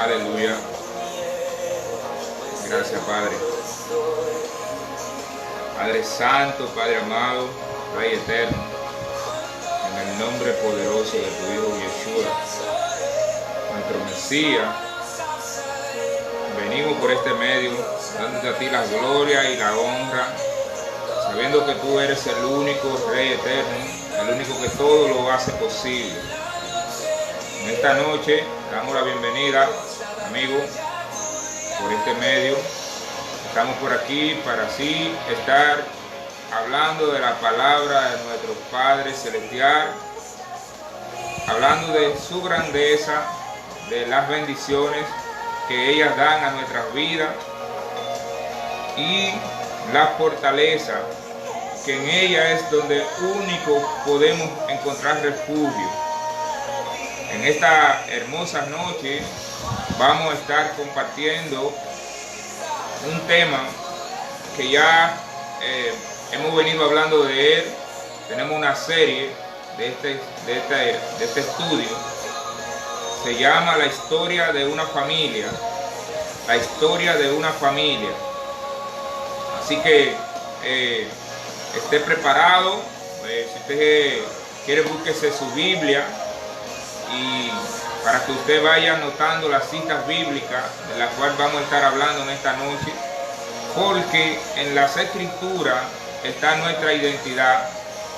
Aleluya. Gracias, Padre. Padre Santo, Padre amado, Rey eterno, en el nombre poderoso de tu Hijo Yeshua, nuestro Mesías, venimos por este medio, dándote a ti la gloria y la honra, sabiendo que tú eres el único Rey eterno, el único que todo lo hace posible. En esta noche damos la bienvenida, amigos, por este medio. Estamos por aquí para así estar hablando de la palabra de nuestro Padre Celestial, hablando de su grandeza, de las bendiciones que ellas dan a nuestras vidas y la fortaleza que en ella es donde único podemos encontrar refugio. En esta hermosa noche vamos a estar compartiendo un tema que ya hemos venido hablando de él. Tenemos una serie de este estudio. Se llama La historia de una familia. La historia de una familia. Así que esté preparado. Si usted quiere, búsquese su Biblia y para que usted vaya anotando las citas bíblicas de las cuales vamos a estar hablando en esta noche, porque en las Escrituras está nuestra identidad.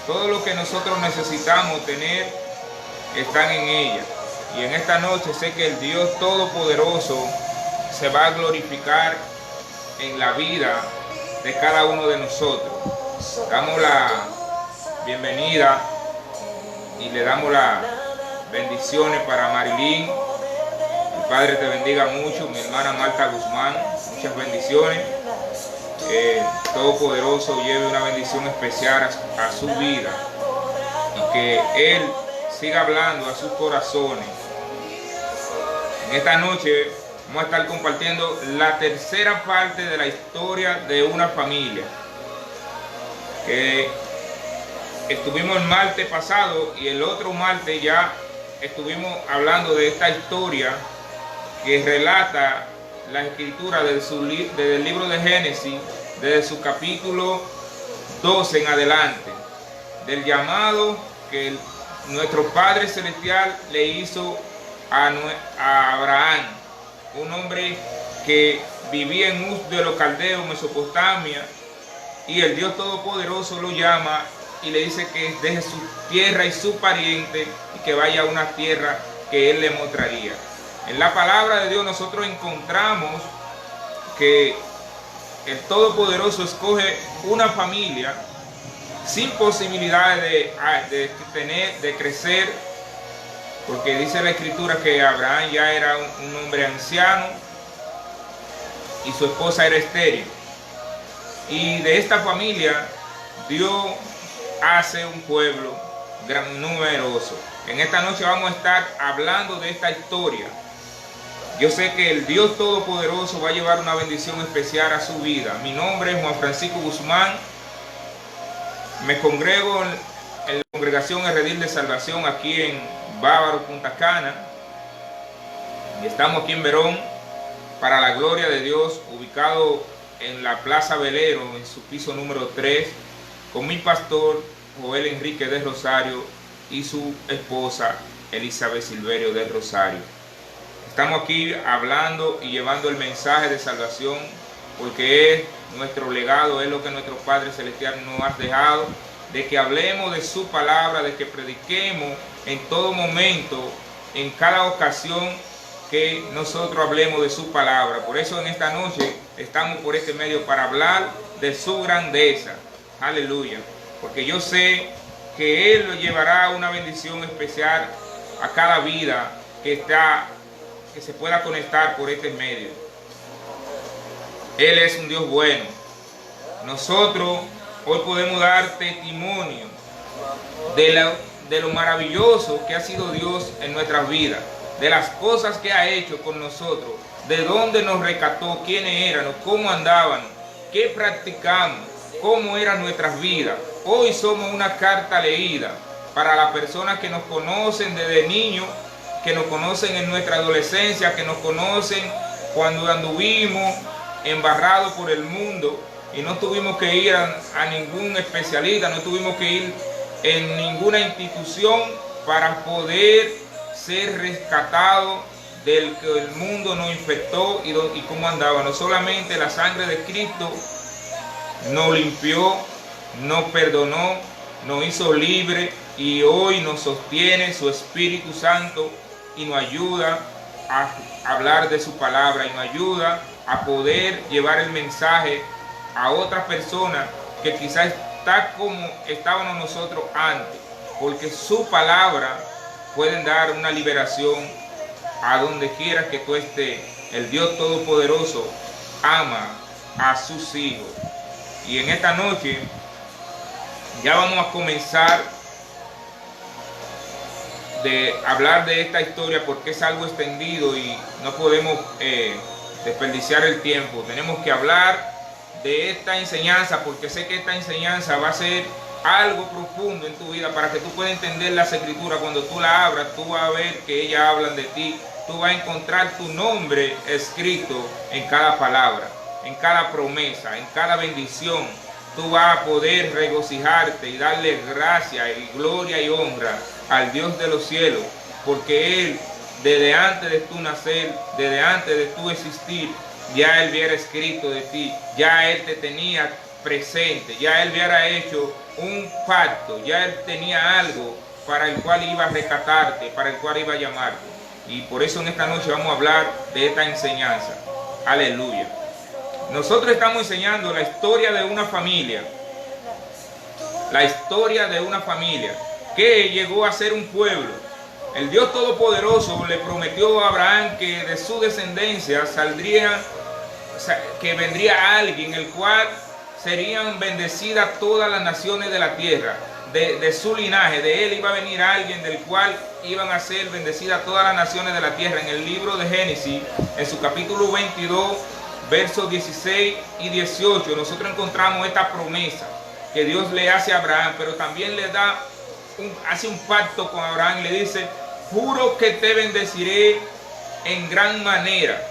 Todo lo que nosotros necesitamos tener están en ella. Y en esta noche sé que el Dios Todopoderoso se va a glorificar en la vida de cada uno de nosotros. Damos la bienvenida y le damos las bendiciones para Marilyn. El Padre te bendiga mucho, mi hermana Marta Guzmán, muchas bendiciones. Todopoderoso lleve una bendición especial a su vida y que Él siga hablando a sus corazones. En esta noche vamos a estar compartiendo la tercera parte de la historia de una familia. Estuvimos el martes pasado y el otro martes ya estuvimos hablando de esta historia que relata la escritura desde el libro de Génesis, desde su capítulo 12 en adelante, del llamado que nuestro Padre Celestial le hizo a Abraham, un hombre que vivía en Uz de los Caldeos, Mesopotamia, y el Dios Todopoderoso lo llama y le dice que deje su tierra y su pariente y que vaya a una tierra que Él le mostraría. En la palabra de Dios nosotros encontramos que el Todopoderoso escoge una familia sin posibilidades de crecer, porque dice la Escritura que Abraham ya era un hombre anciano y su esposa era estéril. Y de esta familia Dios hace un pueblo numeroso. En esta noche vamos a estar hablando de esta historia. Yo sé que el Dios Todopoderoso va a llevar una bendición especial a su vida. Mi nombre es Juan Francisco Guzmán. Me congrego en la congregación El Redil de Salvación aquí en Bávaro, Punta Cana. Y estamos aquí en Verón para la gloria de Dios, ubicado en la Plaza Velero, en su piso número 3, con mi pastor Joel Enrique de Rosario y su esposa Elizabeth Silverio de Rosario. Estamos aquí hablando y llevando el mensaje de salvación, porque es nuestro legado, es lo que nuestro Padre Celestial nos ha dejado, de que hablemos de su palabra, de que prediquemos en todo momento, en cada ocasión que nosotros hablemos de su palabra. Por eso en esta noche estamos por este medio para hablar de su grandeza. Aleluya. Porque yo sé que Él lo llevará una bendición especial a cada vida que se pueda conectar por este medio. Él es un Dios bueno. Nosotros hoy podemos dar testimonio de lo maravilloso que ha sido Dios en nuestras vidas, de las cosas que ha hecho con nosotros, de dónde nos rescató, quiénes éramos, cómo andábamos, qué practicamos, cómo eran nuestras vidas. Hoy somos una carta leída para las personas que nos conocen desde niños que nos conocen en nuestra adolescencia, que nos conocen cuando anduvimos embarrados por el mundo y no tuvimos que ir a ningún especialista, no tuvimos que ir en ninguna institución para poder ser rescatados del que el mundo nos infectó y cómo andaba. No solamente la sangre de Cristo nos limpió, nos perdonó, nos hizo libre y hoy nos sostiene su Espíritu Santo y nos ayuda a hablar de su palabra y nos ayuda a poder llevar el mensaje a otras personas que quizás está como estábamos nosotros antes, porque su palabra puede dar una liberación a donde quiera que tú estés. El Dios Todopoderoso ama a sus hijos. Y en esta noche ya vamos a comenzar de hablar de esta historia porque es algo extendido y no podemos desperdiciar el tiempo. Tenemos que hablar de esta enseñanza porque sé que esta enseñanza va a ser algo profundo en tu vida para que tú puedas entender las escrituras. Cuando tú la abras, tú vas a ver que ellas hablan de ti. Tú vas a encontrar tu nombre escrito en cada palabra, en cada promesa, en cada bendición. Tú vas a poder regocijarte y darle gracia y gloria y honra al Dios de los cielos, porque Él, desde antes de tu nacer, desde antes de tu existir, ya Él hubiera escrito de ti, ya Él te tenía presente, ya Él hubiera hecho un pacto, ya Él tenía algo para el cual iba a rescatarte, para el cual iba a llamarte. Y por eso en esta noche vamos a hablar de esta enseñanza. Aleluya. Nosotros estamos enseñando la historia de una familia. La historia de una familia que llegó a ser un pueblo. El Dios Todopoderoso le prometió a Abraham que de su descendencia que vendría alguien el cual serían bendecidas todas las naciones de la tierra. De su linaje, de él iba a venir alguien del cual iban a ser bendecidas todas las naciones de la tierra. En el libro de Génesis, en su capítulo 22, versos 16 y 18, nosotros encontramos esta promesa que Dios le hace a Abraham, pero también le hace un pacto con Abraham y le dice: juro que te bendeciré en gran manera.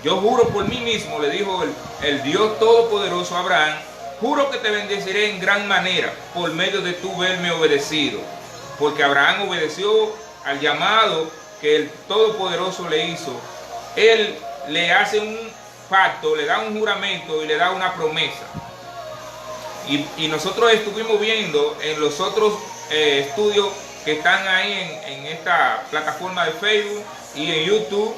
Yo juro por mí mismo, le dijo el Dios Todopoderoso a Abraham, juro que te bendeciré en gran manera por medio de tu verme obedecido. Porque Abraham obedeció al llamado que el Todopoderoso le hizo. Él le hace un pacto, le da un juramento y le da una promesa. Y nosotros estuvimos viendo en los otros estudios que están ahí en esta plataforma de Facebook y en YouTube.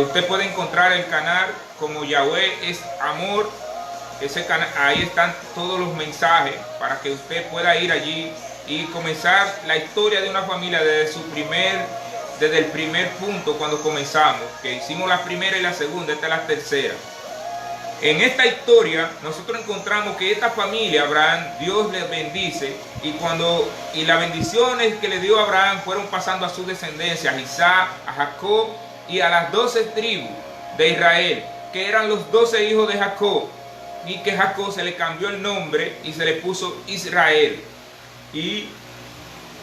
Usted puede encontrar el canal como Yahweh es Amor. Ese canal, ahí están todos los mensajes para que usted pueda ir allí y comenzar la historia de una familia desde el primer punto cuando comenzamos, que hicimos la primera y la segunda, esta es la tercera. En esta historia nosotros encontramos que esta familia, Abraham, Dios les bendice y las bendiciones que le dio a Abraham fueron pasando a su descendencia, a Isaac, a Jacob y a las 12 tribus de Israel, que eran los 12 hijos de Jacob. Y que Jacob se le cambió el nombre y se le puso Israel. Y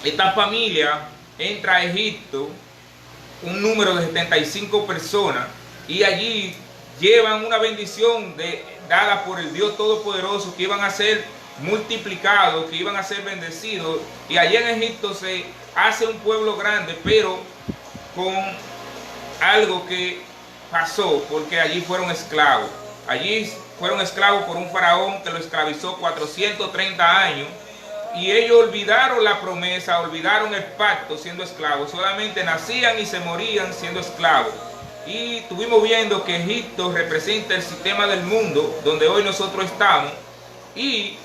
esta familia entra a Egipto, un número de 75 personas, y allí llevan una bendición dada por el Dios Todopoderoso, que iban a ser multiplicados, que iban a ser bendecidos. Y allí en Egipto se hace un pueblo grande, pero con algo que pasó, porque allí fueron esclavos. Allí fueron esclavos por un faraón que lo esclavizó 430 años y ellos olvidaron la promesa, olvidaron el pacto siendo esclavos, solamente nacían y se morían siendo esclavos. Y estuvimos viendo que Egipto representa el sistema del mundo donde hoy nosotros estamos y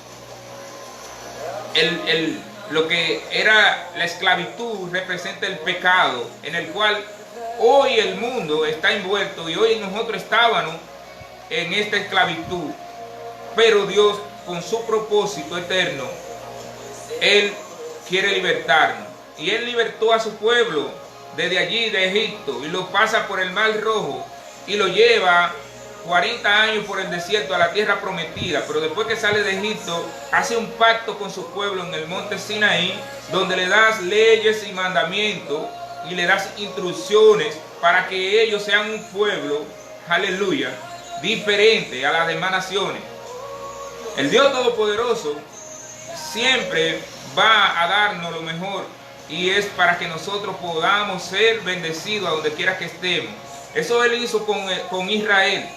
lo que era la esclavitud representa el pecado en el cual hoy el mundo está envuelto y hoy nosotros estábamos en esta esclavitud, pero Dios con su propósito eterno, Él quiere libertarnos y Él libertó a su pueblo desde allí de Egipto y lo pasa por el Mar Rojo y lo lleva 40 años por el desierto a la tierra prometida, pero después que sale de Egipto hace un pacto con su pueblo en el monte Sinaí, donde le das leyes y mandamientos y le das instrucciones para que ellos sean un pueblo, aleluya, diferente a las demás naciones. El Dios Todopoderoso siempre va a darnos lo mejor y es para que nosotros podamos ser bendecidos a donde quiera que estemos. Eso Él hizo con Israel,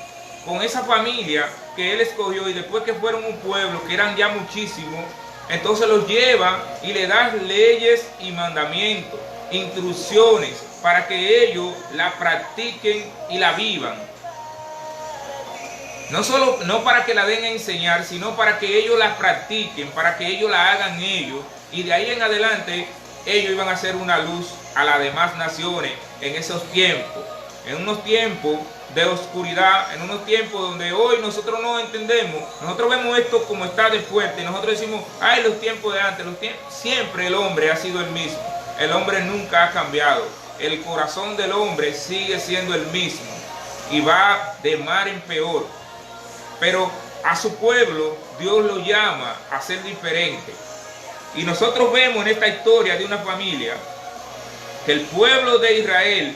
con esa familia que Él escogió, y después que fueron un pueblo, que eran ya muchísimos, entonces los lleva y le da leyes y mandamientos, instrucciones, para que ellos la practiquen y la vivan. No para que la den a enseñar, sino para que ellos la practiquen, para que ellos la hagan ellos, y de ahí en adelante ellos iban a ser una luz a las demás naciones en esos tiempos, en unos tiempos de oscuridad, en unos tiempos donde hoy nosotros no entendemos. Nosotros vemos esto como está de fuerte, nosotros decimos, ay, los tiempos de antes, siempre el hombre ha sido el mismo, el hombre nunca ha cambiado, el corazón del hombre sigue siendo el mismo y va de mal en peor. Pero a su pueblo Dios lo llama a ser diferente. Y nosotros vemos en esta historia de una familia que el pueblo de Israel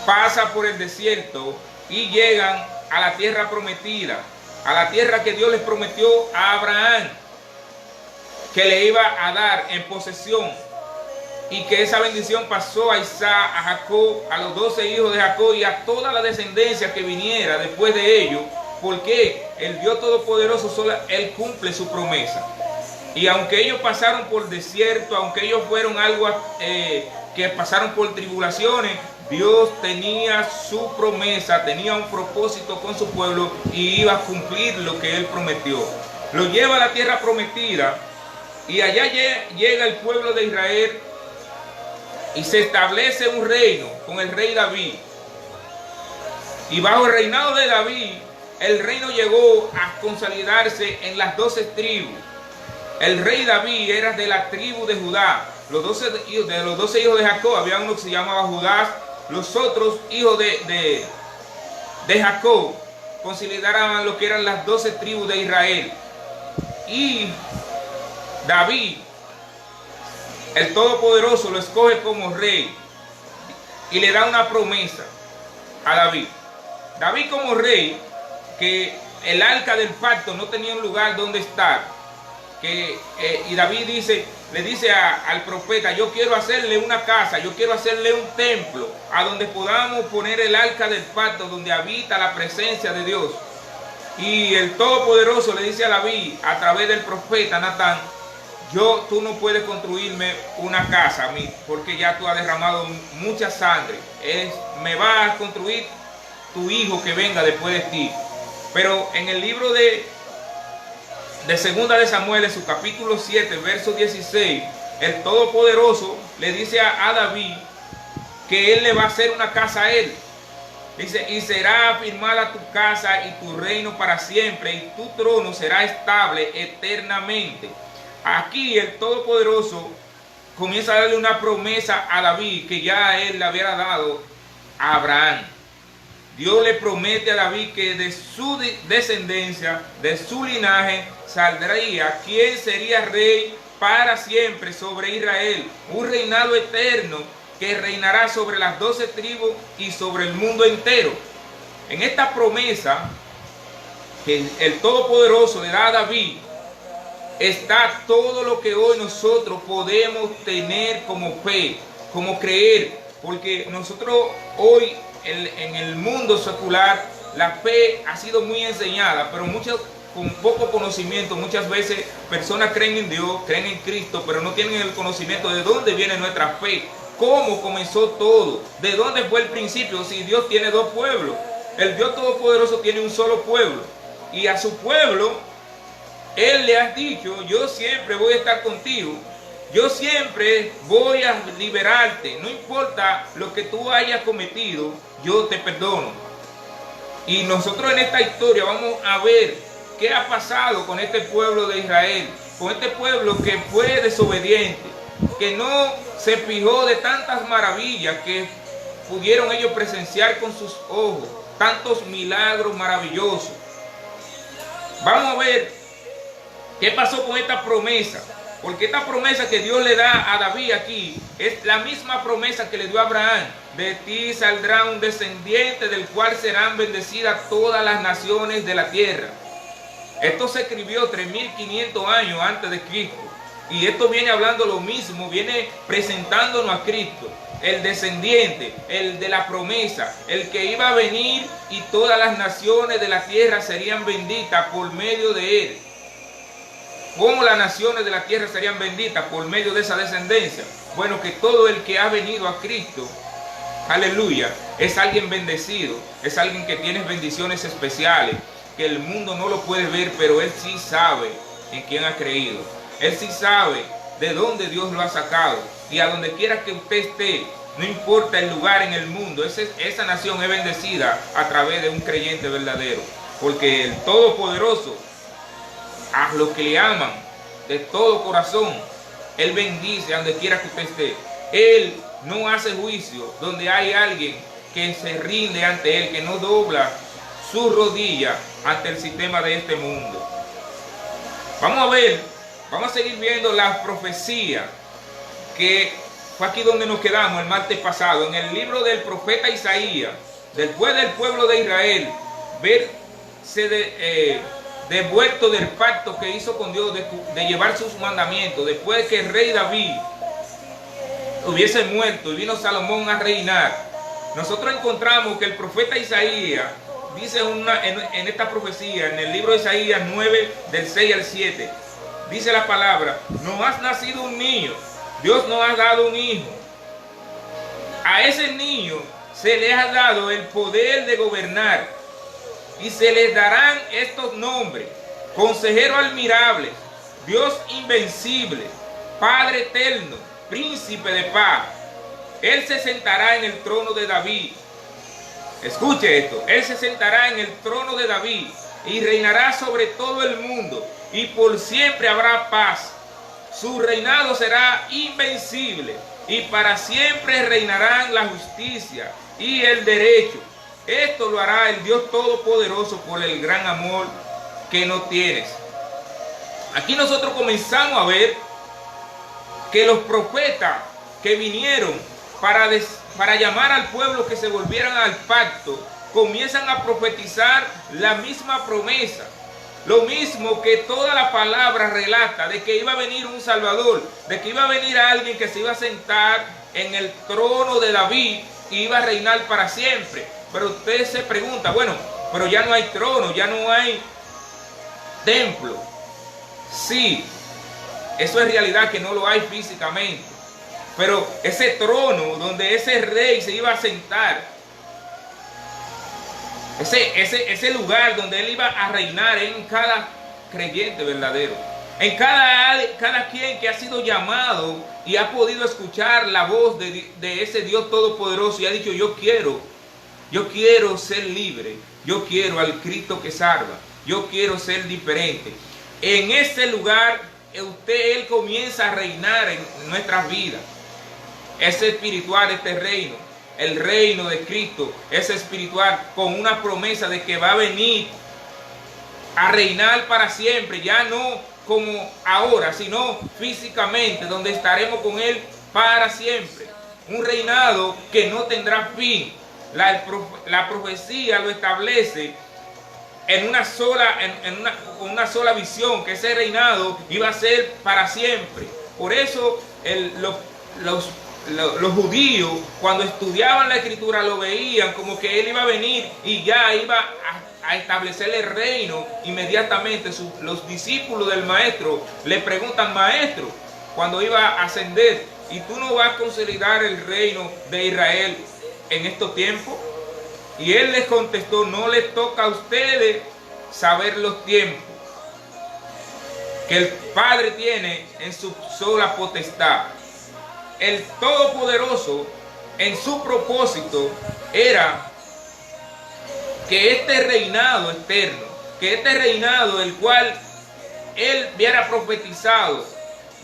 pasa por el desierto y llegan a la tierra prometida, a la tierra que Dios les prometió a Abraham, que le iba a dar en posesión, y que esa bendición pasó a Isaac, a Jacob, a los 12 hijos de Jacob y a toda la descendencia que viniera después de ellos, porque el Dios Todopoderoso solo Él cumple su promesa. Y aunque ellos pasaron por desierto, aunque ellos fueron algo que pasaron por tribulaciones, Dios tenía su promesa, tenía un propósito con su pueblo y iba a cumplir lo que Él prometió. Lo lleva a la tierra prometida y allá llega el pueblo de Israel y se establece un reino con el rey David. Y bajo el reinado de David, el reino llegó a consolidarse en las 12 tribus. El rey David era de la tribu de Judá. De los 12 hijos de Jacob, había uno que se llamaba Judá. Los otros hijos de Jacob consolidaban lo que eran las 12 tribus de Israel. Y David, el Todopoderoso, lo escoge como rey y le da una promesa a David. David como rey, que el arca del pacto no tenía un lugar donde estar. Y David le dice al profeta, yo quiero hacerle una casa, yo quiero hacerle un templo a donde podamos poner el arca del pacto, donde habita la presencia de Dios. Y el Todopoderoso le dice a David a través del profeta Natán, tú no puedes construirme una casa a mí, porque ya tú has derramado mucha sangre. Me va a construir tu hijo que venga después de ti. Pero en el libro de Segunda de Samuel, en su capítulo 7, verso 16, el Todopoderoso le dice a David que Él le va a hacer una casa a él. Dice, y será afirmada tu casa y tu reino para siempre, y tu trono será estable eternamente. Aquí el Todopoderoso comienza a darle una promesa a David que ya Él le había dado a Abraham. Dios le promete a David que de su descendencia, de su linaje, saldría quien sería rey para siempre sobre Israel. Un reinado eterno que reinará sobre las 12 tribus y sobre el mundo entero. En esta promesa que el Todopoderoso le da a David, está todo lo que hoy nosotros podemos tener como fe, como creer. Porque nosotros hoy en el mundo secular la fe ha sido muy enseñada, pero con poco conocimiento. Muchas veces personas creen en Dios, creen en Cristo, pero no tienen el conocimiento de dónde viene nuestra fe, cómo comenzó todo, de dónde fue el principio. Si Dios tiene dos pueblos, el Dios Todopoderoso tiene un solo pueblo, y a su pueblo Él le ha dicho, yo siempre voy a estar contigo. Yo siempre voy a liberarte, no importa lo que tú hayas cometido, yo te perdono. Y nosotros en esta historia vamos a ver qué ha pasado con este pueblo de Israel, con este pueblo que fue desobediente, que no se fijó de tantas maravillas que pudieron ellos presenciar con sus ojos, tantos milagros maravillosos. Vamos a ver qué pasó con esta promesa. Porque esta promesa que Dios le da a David aquí es la misma promesa que le dio a Abraham. De ti saldrá un descendiente del cual serán bendecidas todas las naciones de la tierra. Esto se escribió 3500 años antes de Cristo. Y esto viene hablando lo mismo, viene presentándonos a Cristo. El descendiente, el de la promesa, el que iba a venir y todas las naciones de la tierra serían benditas por medio de él. ¿Cómo las naciones de la tierra serían benditas? Por medio de esa descendencia. Bueno, que todo el que ha venido a Cristo, aleluya, es alguien bendecido, es alguien que tiene bendiciones especiales, que el mundo no lo puede ver, pero él sí sabe en quién ha creído. Él sí sabe de dónde Dios lo ha sacado. Y a donde quiera que usted esté, no importa el lugar en el mundo, esa nación es bendecida a través de un creyente verdadero. Porque el Todopoderoso, a los que le aman de todo corazón, Él bendice a donde quiera que usted esté. Él no hace juicio donde hay alguien que se rinde ante Él, que no dobla su rodilla ante el sistema de este mundo. Vamos a seguir viendo las profecías, que fue aquí donde nos quedamos el martes pasado, en el libro del profeta Isaías. Después del pueblo de Israel verse devuelto del pacto que hizo con Dios de llevar sus mandamientos, después de que el rey David hubiese muerto y vino Salomón a reinar, nosotros encontramos que el profeta Isaías dice en esta profecía, en el libro de Isaías 9, del 6 al 7, dice la palabra: nos ha nacido un niño, Dios nos ha dado un hijo. A ese niño se le ha dado el poder de gobernar, y se les darán estos nombres: Consejero admirable, Dios invencible, Padre eterno, Príncipe de paz. Él se sentará en el trono de David. Escuche esto: Él se sentará en el trono de David y reinará sobre todo el mundo, y por siempre habrá paz. Su reinado será invencible, y para siempre reinarán la justicia y el derecho. Esto lo hará el Dios Todopoderoso por el gran amor que nos tienes. Aquí nosotros comenzamos a ver que los profetas que vinieron para llamar al pueblo que se volvieran al pacto, comienzan a profetizar la misma promesa. Lo mismo que toda la palabra relata, de que iba a venir un Salvador, de que iba a venir alguien que se iba a sentar en el trono de David y iba a reinar para siempre. Pero usted se pregunta, bueno, pero ya no hay trono, ya no hay templo. Sí, eso es realidad, que no lo hay físicamente. Pero ese trono donde ese rey se iba a sentar, ese lugar donde él iba a reinar, en cada creyente verdadero, en cada quien que ha sido llamado y ha podido escuchar la voz de ese Dios Todopoderoso y ha dicho: yo quiero ser libre, yo quiero al Cristo que salva, yo quiero ser diferente. En ese lugar él comienza a reinar en nuestras vidas. Es espiritual este reino. El reino de Cristo es espiritual, con una promesa de que va a venir a reinar para siempre, ya no como ahora, sino físicamente, donde estaremos con Él para siempre. Un reinado que no tendrá fin. La profecía lo establece en una sola visión, que ese reinado iba a ser para siempre. Por eso los judíos, cuando estudiaban la escritura, lo veían como que él iba a venir y ya iba a establecer el reino inmediatamente. Los discípulos del maestro le preguntan: maestro, cuando iba a ascender, ¿y tú no vas a consolidar el reino de Israel en estos tiempos? Y él les contestó: no les toca a ustedes saber los tiempos que el Padre tiene en su sola potestad. El Todopoderoso, en su propósito, era que este reinado eterno, que este reinado el cual él hubiera profetizado,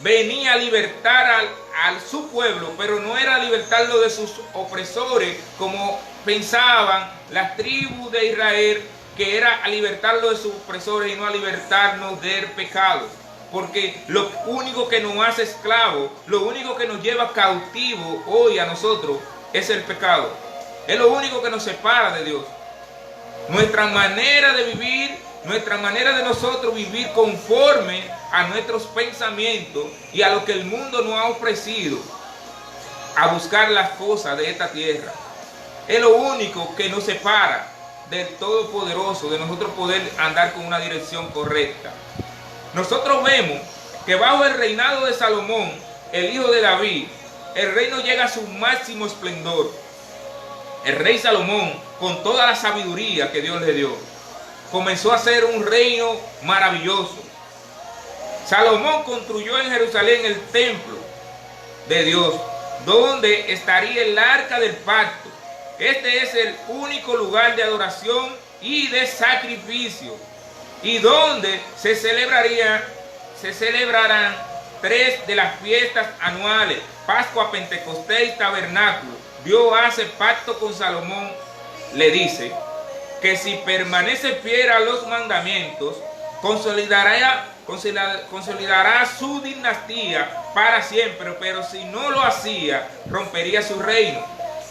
venía a libertar a su pueblo, pero no era libertarlo de sus opresores como pensaban las tribus de Israel, que era a libertarlo de sus opresores y no a libertarnos del pecado. porque lo único que nos hace esclavos, lo único que nos lleva cautivo hoy a nosotros es el pecado. Es lo único que nos separa de Dios. Nuestra manera de vivir, nuestra manera de nosotros vivir conforme a nuestros pensamientos y a lo que el mundo nos ha ofrecido, a buscar las cosas de esta tierra. Es lo único que nos separa del Todopoderoso, de nosotros poder andar con una dirección correcta. Nosotros vemos que bajo el reinado de Salomón, el hijo de David, el reino llega a su máximo esplendor. El rey Salomón, con toda la sabiduría que Dios le dio, comenzó a ser un reino maravilloso. Salomón construyó en Jerusalén el templo de Dios, donde estaría el arca del pacto. Este es el único lugar de adoración y de sacrificio, y donde se celebrarán 3 de las fiestas anuales: Pascua, Pentecostés y Tabernáculo. Dios hace pacto con Salomón, le dice que si permanece fiel a los mandamientos, consolidará su dinastía para siempre, pero si no lo hacía, rompería su reino.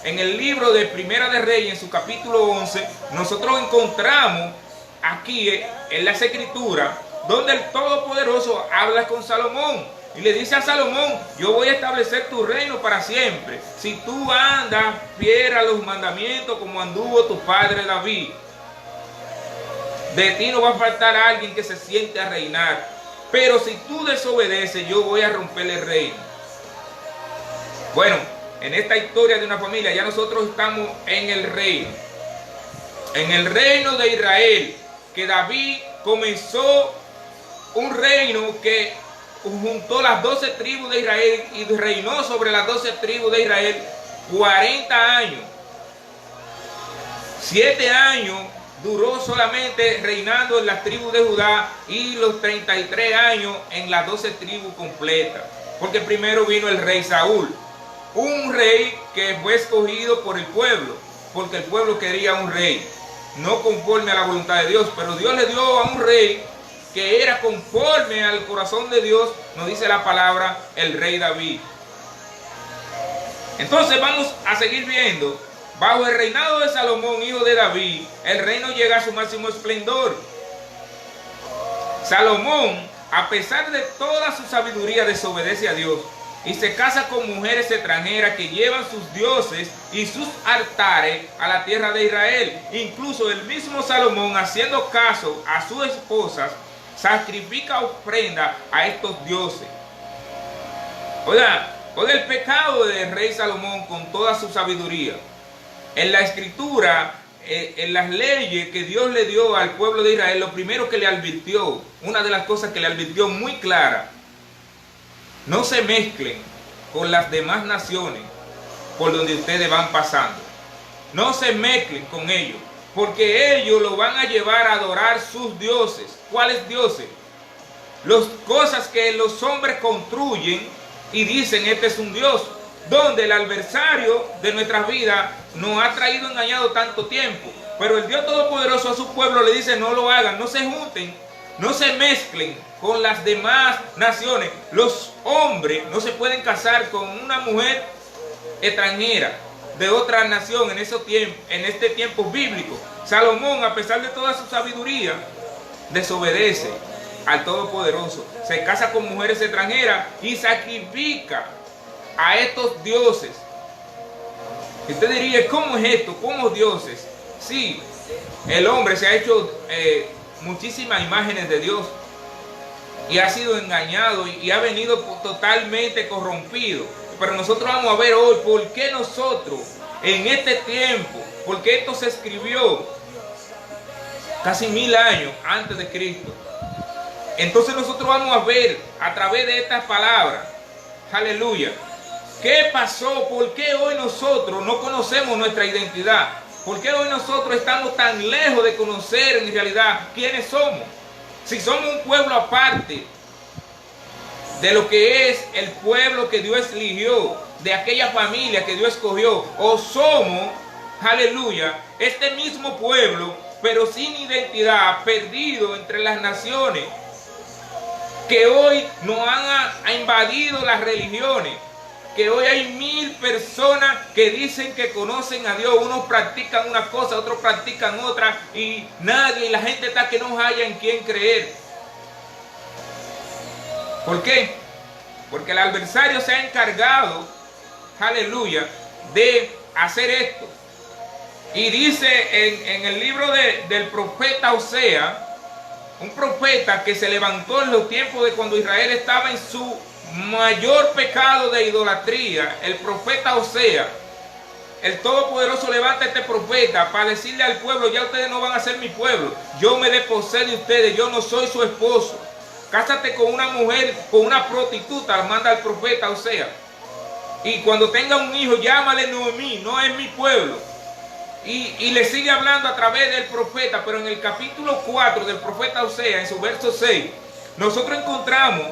En el libro de Primera de Reyes, en su capítulo 11, nosotros encontramos aquí en las Escrituras donde el Todopoderoso habla con Salomón y le dice a Salomón: yo voy a establecer tu reino para siempre si tú andas fiel a los mandamientos como anduvo tu padre David. De ti no va a faltar alguien que se siente a reinar, pero si tú desobedeces, yo voy a romper el reino. Bueno, en esta historia de una familia ya nosotros estamos en el reino de Israel, que David comenzó un reino que juntó las 12 tribus de Israel y reinó sobre las 12 tribus de Israel 40 años. 7 años duró solamente reinando en las tribus de Judá y los 33 años en las 12 tribus completas. Porque primero vino el rey Saúl, un rey que fue escogido por el pueblo, porque el pueblo quería un rey, no conforme a la voluntad de Dios, pero Dios le dio a un rey que era conforme al corazón de Dios, nos dice la palabra, el rey David. Entonces vamos a seguir viendo, bajo el reinado de Salomón, hijo de David, el reino llega a su máximo esplendor. Salomón, a pesar de toda su sabiduría, desobedece a Dios y se casa con mujeres extranjeras que llevan sus dioses y sus altares a la tierra de Israel. Incluso el mismo Salomón, haciendo caso a sus esposas, sacrifica ofrenda a estos dioses. Oiga el pecado del rey Salomón con toda su sabiduría. En la escritura, en las leyes que Dios le dio al pueblo de Israel, lo primero que le advirtió, una de las cosas que le advirtió muy clara: no se mezclen con las demás naciones por donde ustedes van pasando. No se mezclen con ellos, porque ellos lo van a llevar a adorar sus dioses. ¿Cuáles dioses? Las cosas que los hombres construyen y dicen: este es un dios. Donde el adversario de nuestras vidas nos ha traído engañado tanto tiempo. Pero el Dios Todopoderoso a su pueblo le dice: no lo hagan, no se junten, no se mezclen con las demás naciones. Los hombres no se pueden casar con una mujer extranjera de otra nación en este tiempo bíblico. Salomón, a pesar de toda su sabiduría, desobedece al Todopoderoso, se casa con mujeres extranjeras y sacrifica a estos dioses. Y usted diría: ¿cómo es esto? ¿Cómo dioses? Sí, el hombre se ha hecho muchísimas imágenes de Dios y ha sido engañado y ha venido totalmente corrompido. Pero nosotros vamos a ver hoy por qué nosotros en este tiempo, porque esto se escribió casi 1000 años antes de Cristo. Entonces nosotros vamos a ver a través de estas palabras, aleluya, ¿qué pasó? ¿Por qué hoy nosotros no conocemos nuestra identidad? ¿Por qué hoy nosotros estamos tan lejos de conocer en realidad quiénes somos? Si somos un pueblo aparte de lo que es el pueblo que Dios eligió, de aquella familia que Dios escogió, o somos, aleluya, este mismo pueblo, pero sin identidad, perdido entre las naciones, que hoy nos han invadido las religiones, que hoy hay 1000 personas que dicen que conocen a Dios. Unos practican una cosa, otros practican otra, y la gente está que no haya en quién creer. ¿Por qué? Porque el adversario se ha encargado, aleluya, de hacer esto. Y dice en el libro del profeta Oseas, un profeta que se levantó en los tiempos de cuando Israel estaba en su mayor pecado de idolatría, el profeta Oseas, el Todopoderoso levanta a este profeta para decirle al pueblo: ya ustedes no van a ser mi pueblo, yo me desposé de ustedes, yo no soy su esposo. Cásate con una mujer, con una prostituta, manda el profeta Oseas. Y cuando tenga un hijo, llámale Noemí, no es mi pueblo. Y le sigue hablando a través del profeta, pero en el capítulo 4 del profeta Oseas, en su verso 6, nosotros encontramos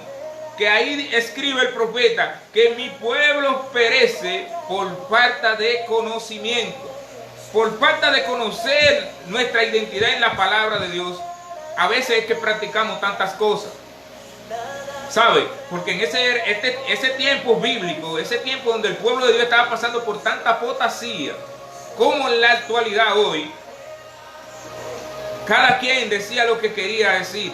que ahí escribe el profeta que mi pueblo perece por falta de conocimiento. Por falta de conocer nuestra identidad en la palabra de Dios, a veces es que practicamos tantas cosas. ¿Sabe? Porque en ese tiempo bíblico, ese tiempo donde el pueblo de Dios estaba pasando por tanta apostasía, como en la actualidad hoy, cada quien decía lo que quería decir.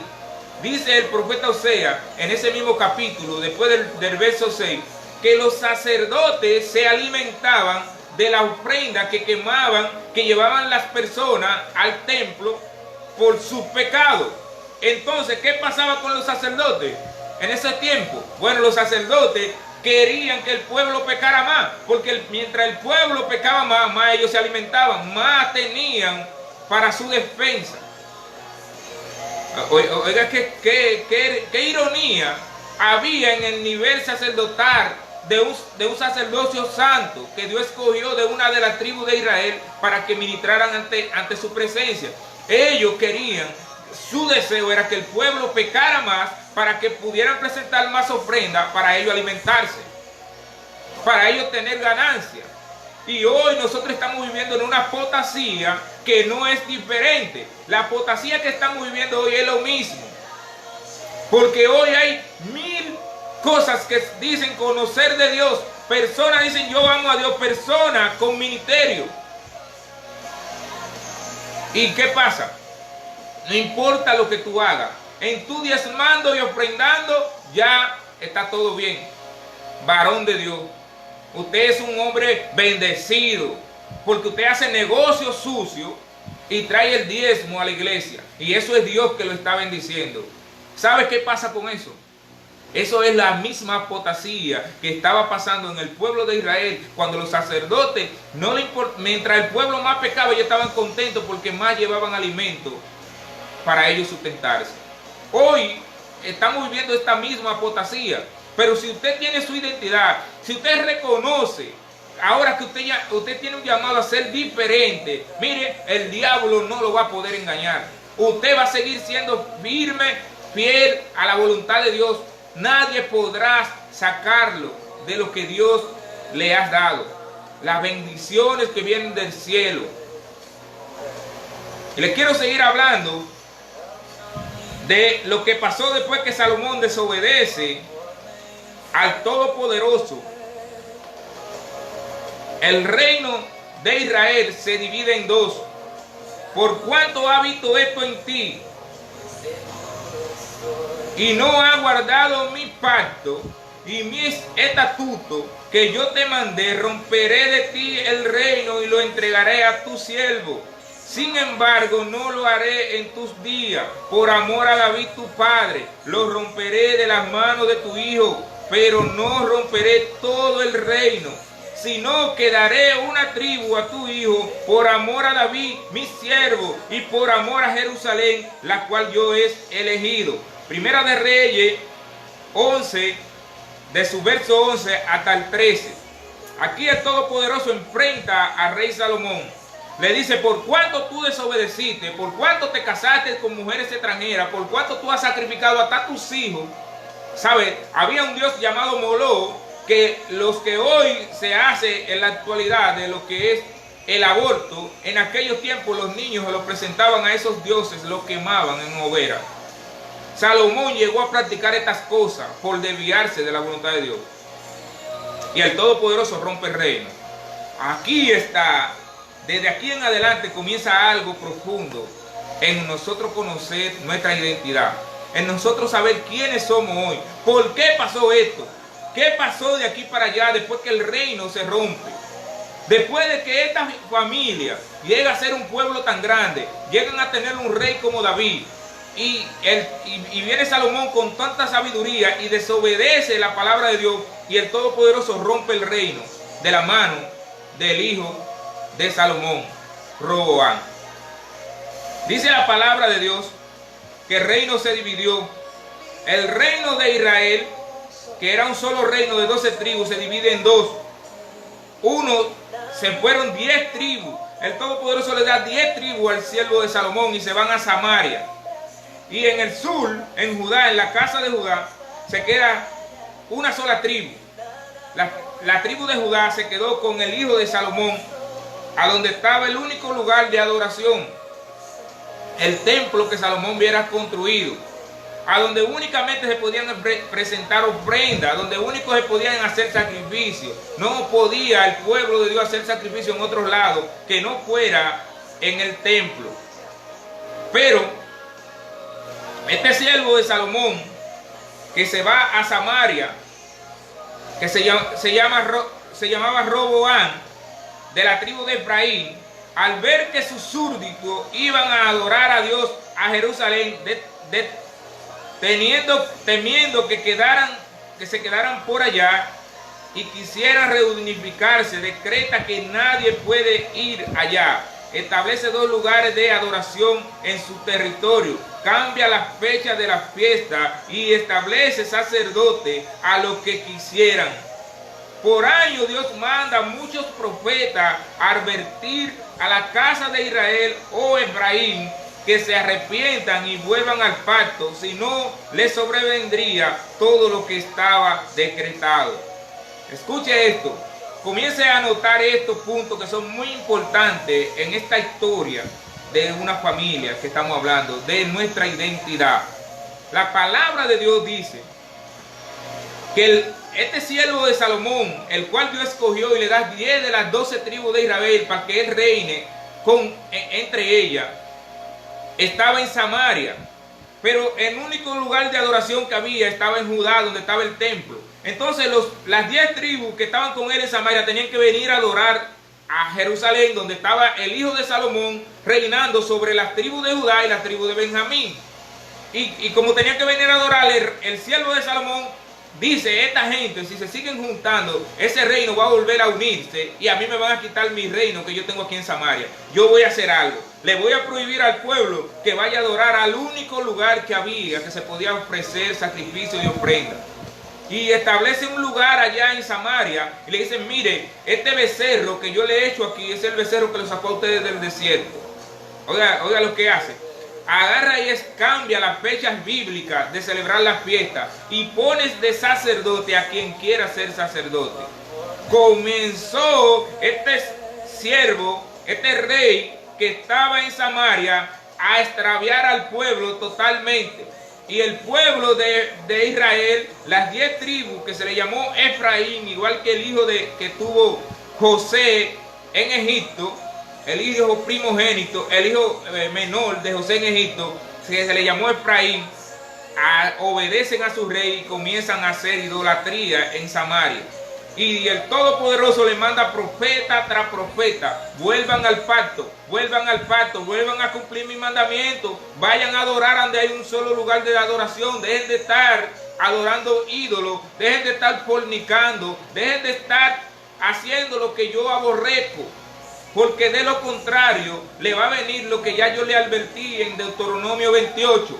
Dice el profeta Oseas en ese mismo capítulo, después del verso 6, que los sacerdotes se alimentaban de la ofrenda que quemaban, que llevaban las personas al templo por sus pecados. Entonces, ¿qué pasaba con los sacerdotes en ese tiempo? Bueno, los sacerdotes querían que el pueblo pecara más, porque mientras el pueblo pecaba más ellos se alimentaban, más tenían para su defensa. Oiga, qué ironía había en el nivel sacerdotal de un sacerdocio santo que Dios escogió de una de las tribus de Israel para que ministraran ante su presencia. Ellos querían, su deseo era que el pueblo pecara más para que pudieran presentar más ofrenda para ellos alimentarse, para ellos tener ganancias. Y hoy nosotros estamos viviendo en una apostasía que no es diferente. La apostasía que estamos viviendo hoy es lo mismo. Porque hoy hay 1000 cosas que dicen conocer de Dios. Personas dicen yo amo a Dios. Personas con ministerio. ¿Y qué pasa? No importa lo que tú hagas. En tu diezmando y ofrendando ya está todo bien. Varón de Dios. Usted es un hombre bendecido, porque usted hace negocios sucios y trae el diezmo a la iglesia. Y eso es Dios que lo está bendiciendo. ¿Sabe qué pasa con eso? Eso es la misma apostasía que estaba pasando en el pueblo de Israel, cuando los sacerdotes, no le importa, mientras el pueblo más pecaba, ellos estaban contentos porque más llevaban alimento para ellos sustentarse. Hoy estamos viviendo esta misma apostasía. Pero si usted tiene su identidad, si usted reconoce, ahora que usted tiene un llamado a ser diferente, mire, el diablo no lo va a poder engañar. Usted va a seguir siendo firme, fiel a la voluntad de Dios. Nadie podrá sacarlo de lo que Dios le ha dado. Las bendiciones que vienen del cielo. Y les quiero seguir hablando de lo que pasó después que Salomón desobedece al Todopoderoso. El reino de Israel se divide en dos. Por cuanto ha visto esto en ti y no ha guardado mi pacto y mis estatutos que yo te mandé, romperé de ti el reino y lo entregaré a tu siervo. Sin embargo, no lo haré en tus días, por amor a David tu padre. Lo romperé de las manos de tu hijo, pero no romperé todo el reino, sino que daré una tribu a tu hijo por amor a David, mi siervo, y por amor a Jerusalén, la cual yo he elegido. Primera de Reyes 11, de su verso 11 hasta el 13. Aquí el Todopoderoso enfrenta al rey Salomón. Le dice: por cuánto tú desobedeciste, por cuánto te casaste con mujeres extranjeras, por cuánto tú has sacrificado hasta tus hijos. ¿Sabe? Había un dios llamado Moloch, que los que hoy se hace en la actualidad de lo que es el aborto, en aquellos tiempos los niños se los presentaban a esos dioses, los quemaban en hoguera. Salomón llegó a practicar estas cosas por desviarse de la voluntad de Dios. Y el Todopoderoso rompe el reino. Aquí está, desde aquí en adelante comienza algo profundo en nosotros conocer nuestra identidad, en nosotros saber quiénes somos hoy, por qué pasó esto, qué pasó de aquí para allá después que el reino se rompe. Después de que esta familia llega a ser un pueblo tan grande, llegan a tener un rey como David, y viene Salomón con tanta sabiduría y desobedece la palabra de Dios, y el Todopoderoso rompe el reino de la mano del hijo de Salomón, Roboam. Dice la palabra de Dios que el reino se dividió. El reino de Israel, que era un solo reino de 12 tribus, se divide en dos. Se fueron 10 tribus. El Todopoderoso le da 10 tribus al siervo de Salomón y se van a Samaria. Y en el sur, en Judá, en la casa de Judá, se queda una sola tribu. La tribu de Judá se quedó con el hijo de Salomón, a donde estaba el único lugar de adoración, el templo que Salomón hubiera construido, a donde únicamente se podían presentar ofrendas, a donde únicos se podían hacer sacrificios. No podía el pueblo de Dios hacer sacrificio en otros lados que no fuera en el templo. Pero este siervo de Salomón, que se va a Samaria, que se llamaba Roboam, de la tribu de Efraín, al ver que sus súbditos iban a adorar a Dios a Jerusalén, temiendo que se quedaran por allá y quisieran reunificarse, decreta que nadie puede ir allá. Establece 2 lugares de adoración en su territorio, cambia las fechas de las fiestas y establece sacerdotes a los que quisieran. Por año Dios manda a muchos profetas a advertir a la casa de Israel o Efraín que se arrepientan y vuelvan al pacto, si no les sobrevendría todo lo que estaba decretado. Escuche esto, comience a notar estos puntos que son muy importantes en esta historia de una familia que estamos hablando, de nuestra identidad. La palabra de Dios dice que este siervo de Salomón, el cual Dios escogió y le da 10 de las 12 tribus de Israel para que él reine entre ellas, estaba en Samaria, pero el único lugar de adoración que había estaba en Judá, donde estaba el templo. Entonces las 10 tribus que estaban con él en Samaria tenían que venir a adorar a Jerusalén, donde estaba el hijo de Salomón reinando sobre las tribus de Judá y las tribus de Benjamín. Y como tenían que venir a adorar, el siervo de Salomón dice: esta gente, si se siguen juntando, ese reino va a volver a unirse y a mí me van a quitar mi reino que yo tengo aquí en Samaria. Yo voy a hacer algo. Le voy a prohibir al pueblo que vaya a adorar al único lugar que había, que se podía ofrecer sacrificio y ofrenda. Y establece un lugar allá en Samaria y le dicen: mire, este becerro que yo le he hecho aquí es el becerro que lo sacó a ustedes del desierto. Oiga lo que hace. Agarra y cambia las fechas bíblicas de celebrar las fiestas y pones de sacerdote a quien quiera ser sacerdote. Comenzó este siervo, este rey que estaba en Samaria, a extraviar al pueblo totalmente. Y el pueblo de Israel, las 10 tribus que se le llamó Efraín, igual que el hijo que tuvo José en Egipto, el hijo primogénito, el hijo menor de José en Egipto, que se le llamó Efraín, obedecen a su rey y comienzan a hacer idolatría en Samaria. Y el Todopoderoso le manda profeta tras profeta: vuelvan al pacto, vuelvan al pacto, vuelvan a cumplir mis mandamientos, vayan a adorar donde hay un solo lugar de adoración, dejen de estar adorando ídolos, dejen de estar fornicando, dejen de estar haciendo lo que yo aborrezco. Porque de lo contrario le va a venir lo que ya yo le advertí en Deuteronomio 28,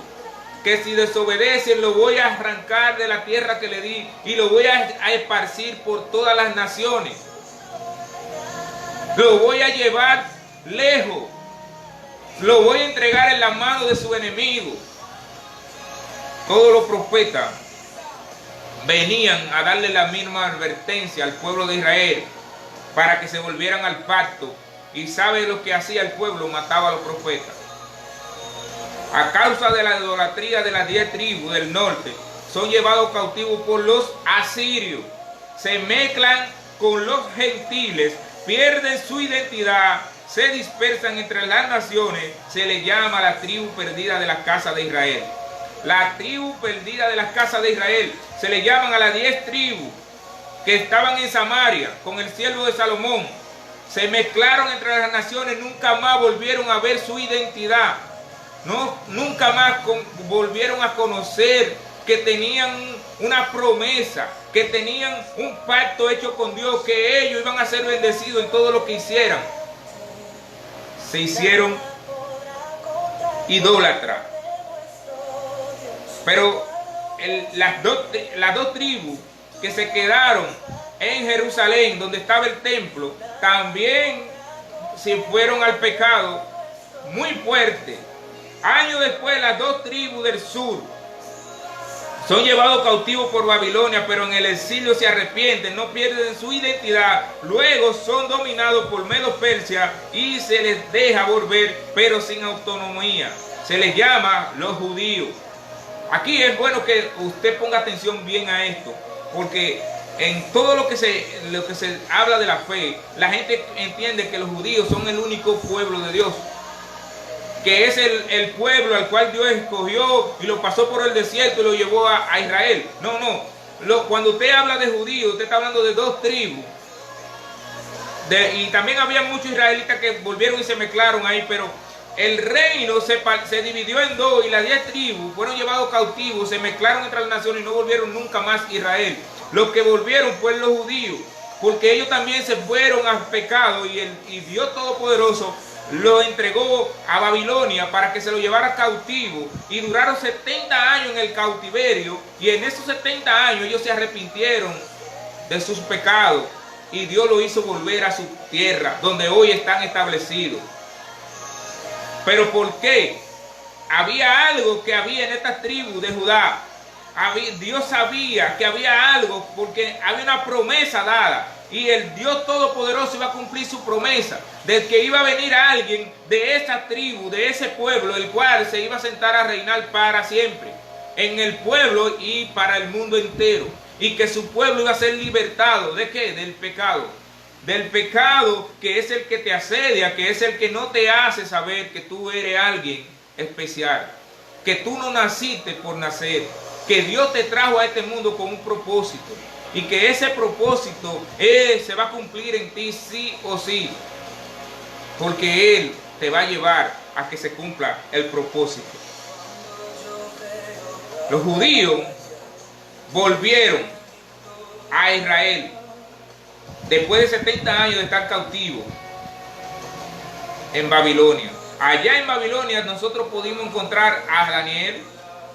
que si desobedecen lo voy a arrancar de la tierra que le di y lo voy a esparcir por todas las naciones. Lo voy a llevar lejos, lo voy a entregar en la mano de su enemigo. Todos los profetas venían a darle la misma advertencia al pueblo de Israel para que se volvieran al pacto. ¿Y sabe lo que hacía el pueblo? Mataba a los profetas. a causa de la idolatría de las 10 tribus del norte, son llevados cautivos por los asirios, se mezclan con los gentiles, pierden su identidad, se dispersan entre las naciones, se les llama la tribu perdida de las casas de Israel. La tribu perdida de las casas de Israel, se le llaman a las 10 tribus que estaban en Samaria con el siervo de Salomón. Se mezclaron entre las naciones, nunca más volvieron a ver su identidad. No, nunca más volvieron a conocer que tenían una promesa, que tenían un pacto hecho con Dios, que ellos iban a ser bendecidos en todo lo que hicieran. Se hicieron idólatras. Pero las dos tribus que se quedaron en Jerusalén, donde estaba el templo, también se fueron al pecado muy fuerte. Años después, las dos tribus del sur son llevados cautivos por Babilonia, pero en el exilio se arrepienten, no pierden su identidad. Luego son dominados por Medo-Persia y se les deja volver, pero sin autonomía. Se les llama los judíos. Aquí es bueno que usted ponga atención bien a esto, porque en todo lo que se habla de la fe, la gente entiende que los judíos son el único pueblo de Dios, que es el pueblo al cual Dios escogió y lo pasó por el desierto y lo llevó a Israel. No. Cuando usted habla de judíos, usted está hablando de dos tribus. Y también había muchos israelitas que volvieron y se mezclaron ahí, pero el reino se dividió en dos y las 10 tribus fueron llevados cautivos, se mezclaron entre las naciones y no volvieron nunca más a Israel. Los que volvieron fueron los judíos, porque ellos también se fueron al pecado y Dios Todopoderoso lo entregó a Babilonia para que se lo llevara cautivo, y duraron 70 años en el cautiverio, y en esos 70 años ellos se arrepintieron de sus pecados y Dios lo hizo volver a su tierra donde hoy están establecidos. ¿Pero por qué? Había algo que había en estas tribus de Judá. Dios sabía que había algo, porque había una promesa dada. Y el Dios Todopoderoso iba a cumplir su promesa de que iba a venir alguien de esa tribu, de ese pueblo, el cual se iba a sentar a reinar para siempre en el pueblo y para el mundo entero. Y que su pueblo iba a ser libertado. ¿De qué? Del pecado. Del pecado, que es el que te asedia, que es el que no te hace saber que tú eres alguien especial, que tú no naciste por nacer, que Dios te trajo a este mundo con un propósito, y que ese propósito se va a cumplir en ti sí o sí, porque Él te va a llevar a que se cumpla el propósito. Los judíos volvieron a Israel después de 70 años de estar cautivos en Babilonia. Allá en Babilonia nosotros pudimos encontrar a Daniel,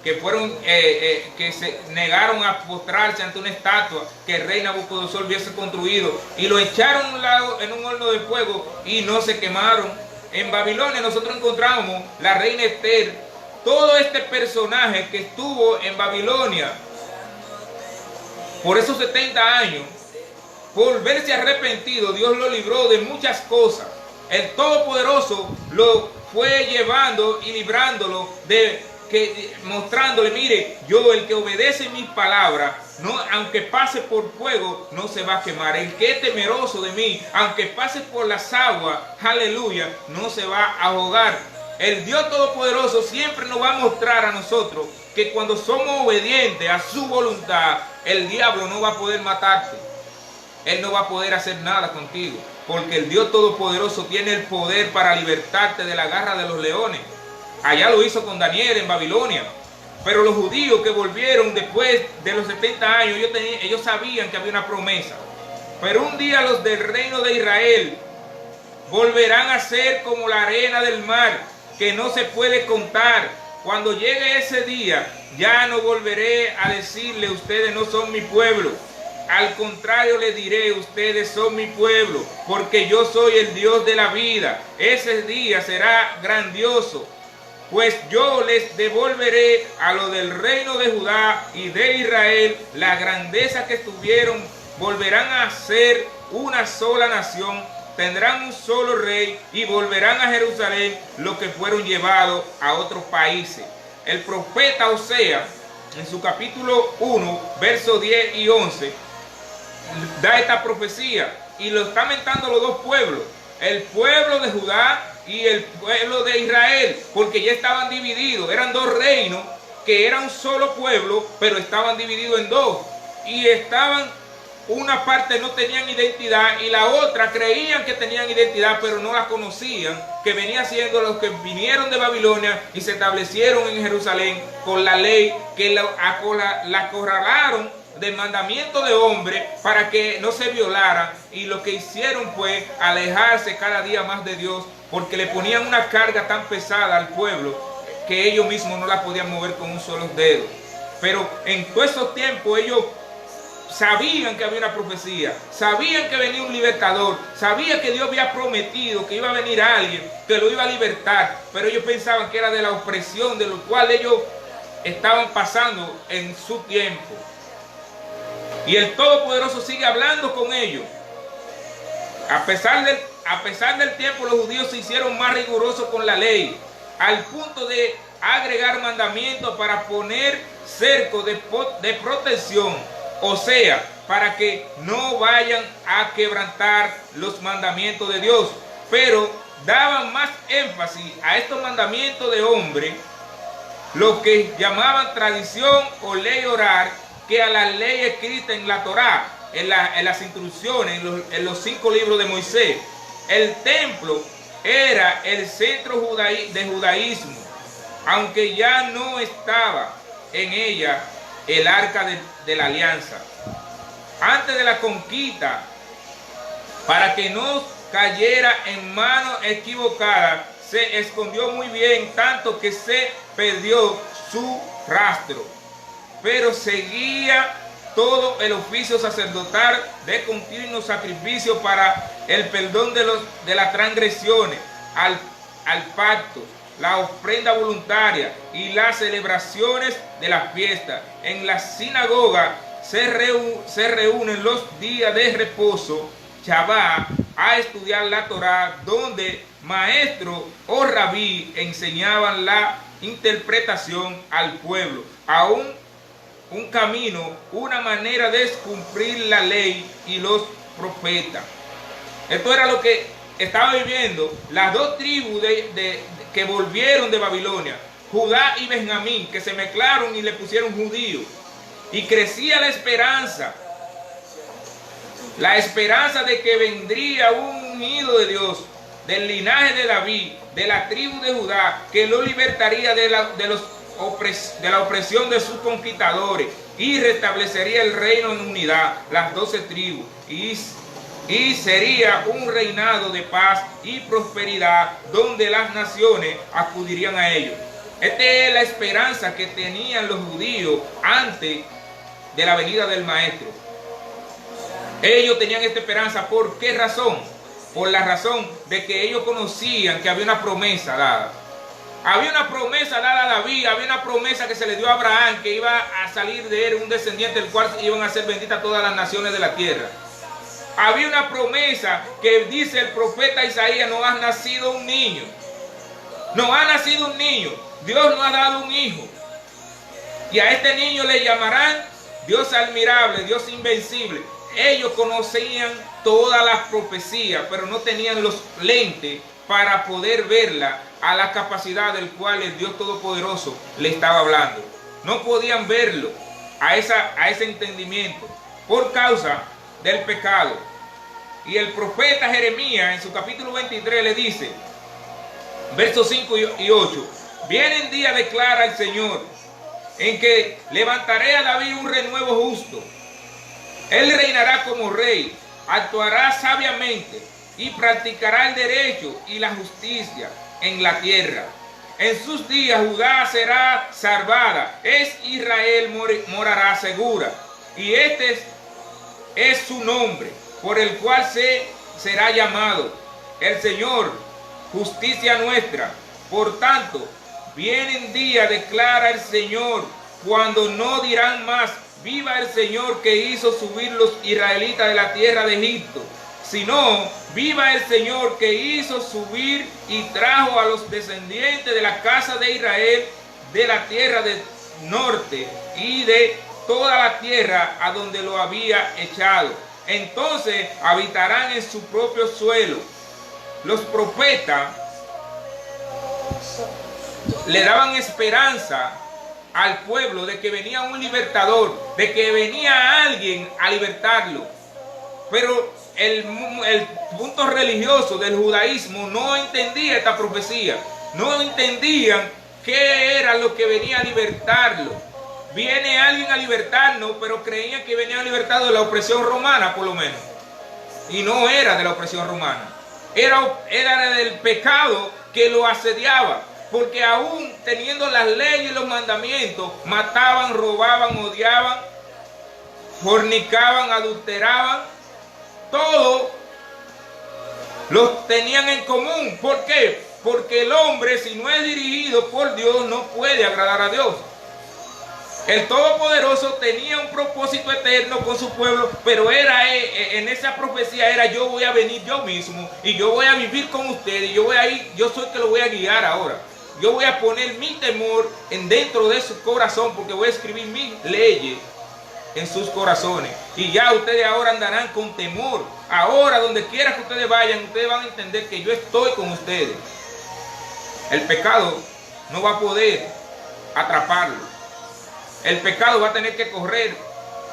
que se negaron a postrarse ante una estatua que el rey Nabucodonosor hubiese construido, y lo echaron a un lado en un horno de fuego y no se quemaron. En Babilonia nosotros encontramos la reina Esther, todo este personaje que estuvo en Babilonia por esos 70 años. Por verse arrepentido, Dios lo libró de muchas cosas. El Todopoderoso lo fue llevando y librándolo mostrándole: mire, yo, el que obedece mis palabras, no, aunque pase por fuego, no se va a quemar. El que es temeroso de mí, aunque pase por las aguas, aleluya, no se va a ahogar. El Dios Todopoderoso siempre nos va a mostrar a nosotros que cuando somos obedientes a su voluntad, el diablo no va a poder matarte. Él no va a poder hacer nada contigo, porque el Dios Todopoderoso tiene el poder para libertarte de la garra de los leones. Allá lo hizo con Daniel en Babilonia. Pero los judíos que volvieron después de los 70 años, ellos sabían que había una promesa. Pero un día los del reino de Israel volverán a ser como la arena del mar, que no se puede contar. Cuando llegue ese día, ya no volveré a decirle: ustedes no son mi pueblo. Al contrario, les diré: ustedes son mi pueblo, porque yo soy el Dios de la vida. Ese día será grandioso, pues yo les devolveré a lo del reino de Judá y de Israel la grandeza que tuvieron. Volverán a ser una sola nación, tendrán un solo rey y volverán a Jerusalén los que fueron llevados a otros países. El profeta Oseas, en su capítulo 1, versos 10 y 11, da esta profecía y lo está mentando los dos pueblos, el pueblo de Judá y el pueblo de Israel, porque ya estaban divididos, eran dos reinos que eran un solo pueblo, pero estaban divididos en dos, y una parte no tenían identidad y la otra creían que tenían identidad, pero no la conocían, que venía siendo los que vinieron de Babilonia y se establecieron en Jerusalén con la ley, que la acorralaron del mandamiento de hombre para que no se violara, y lo que hicieron fue alejarse cada día más de Dios, porque le ponían una carga tan pesada al pueblo que ellos mismos no la podían mover con un solo dedo. Pero en todos esos tiempos ellos sabían que había una profecía, sabían que venía un libertador, sabían que Dios había prometido que iba a venir alguien que lo iba a libertar, pero ellos pensaban que era de la opresión de lo cual ellos estaban pasando en su tiempo. Y el Todopoderoso sigue hablando con ellos. A pesar del tiempo, los judíos se hicieron más rigurosos con la ley, al punto de agregar mandamientos para poner cerco de protección, o sea, para que no vayan a quebrantar los mandamientos de Dios. Pero daban más énfasis a estos mandamientos de hombre, lo que llamaban tradición o ley oral, que a la ley escrita en la Torá, en las instrucciones, en los 5 libros de Moisés. El templo era el centro de judaísmo, aunque ya no estaba en ella el arca de la alianza. Antes de la conquista, para que no cayera en manos equivocadas, se escondió muy bien, tanto que se perdió su rastro. Pero seguía todo el oficio sacerdotal de continuo sacrificio para el perdón de las transgresiones, al pacto, la ofrenda voluntaria y las celebraciones de las fiestas. En la sinagoga se reúnen los días de reposo, Shabbat, a estudiar la Torá, donde maestro o rabí enseñaban la interpretación al pueblo, aún un camino, una manera de cumplir la ley y los profetas. Esto era lo que estaba viviendo las dos tribus que volvieron de Babilonia, Judá y Benjamín, que se mezclaron y le pusieron judíos. Y crecía la esperanza de que vendría un ungido de Dios, del linaje de David, de la tribu de Judá, que lo libertaría de la opresión de sus conquistadores y restablecería el reino en unidad, las 12 tribus, y sería un reinado de paz y prosperidad donde las naciones acudirían a ellos. Esta es la esperanza que tenían los judíos antes de la venida del Maestro. Ellos tenían esta esperanza. ¿Por qué razón? Por la razón de que ellos conocían que había una promesa dada. Había una promesa dada a David, había una promesa que se le dio a Abraham, que iba a salir de él un descendiente del cual iban a ser benditas todas las naciones de la tierra. Había una promesa que dice el profeta Isaías: no ha nacido un niño. No ha nacido un niño. Dios nos ha dado un hijo. Y a este niño le llamarán Dios admirable, Dios invencible. Ellos conocían todas las profecías, pero no tenían los lentes para poder verla a la capacidad del cual el Dios Todopoderoso le estaba hablando. No podían verlo a ese entendimiento por causa del pecado. Y el profeta Jeremías en su capítulo 23 le dice, versos 5 y 8, vienen días, declara el Señor, en que levantaré a David un renuevo justo. Él reinará como rey, actuará sabiamente y practicará el derecho y la justicia en la tierra. En sus días Judá será salvada, Israel morará segura. Y este es su nombre, por el cual será llamado el Señor, justicia nuestra. Por tanto, vienen días, declara el Señor, cuando no dirán más, viva el Señor que hizo subir los israelitas de la tierra de Egipto. sino viva el Señor que hizo subir y trajo a los descendientes de la casa de Israel de la tierra del norte y de toda la tierra a donde lo había echado. Entonces habitarán en su propio suelo. Los profetas le daban esperanza al pueblo de que venía un libertador, de que venía alguien a libertarlo. Pero el punto religioso del judaísmo no entendía esta profecía, no entendían qué era lo que venía a libertarlo. Viene alguien a libertarnos, pero creían que venía a libertarlo de la opresión romana, por lo menos. Y no era de la opresión romana, era del pecado que lo asediaba. Porque aún teniendo las leyes y los mandamientos, mataban, robaban, odiaban, fornicaban, adulteraban. Todo los tenían en común. ¿Por qué? Porque el hombre, si no es dirigido por Dios, no puede agradar a Dios. El Todopoderoso tenía un propósito eterno con su pueblo, pero en esa profecía era: yo voy a venir yo mismo y yo voy a vivir con ustedes, yo soy el que lo voy a guiar ahora. Yo voy a poner mi temor dentro de su corazón, porque voy a escribir mis leyes en sus corazones. Y ya ustedes ahora andarán con temor. Ahora, donde quiera que ustedes vayan, ustedes van a entender que yo estoy con ustedes. El pecado no va a poder atraparlo. El pecado va a tener que correr,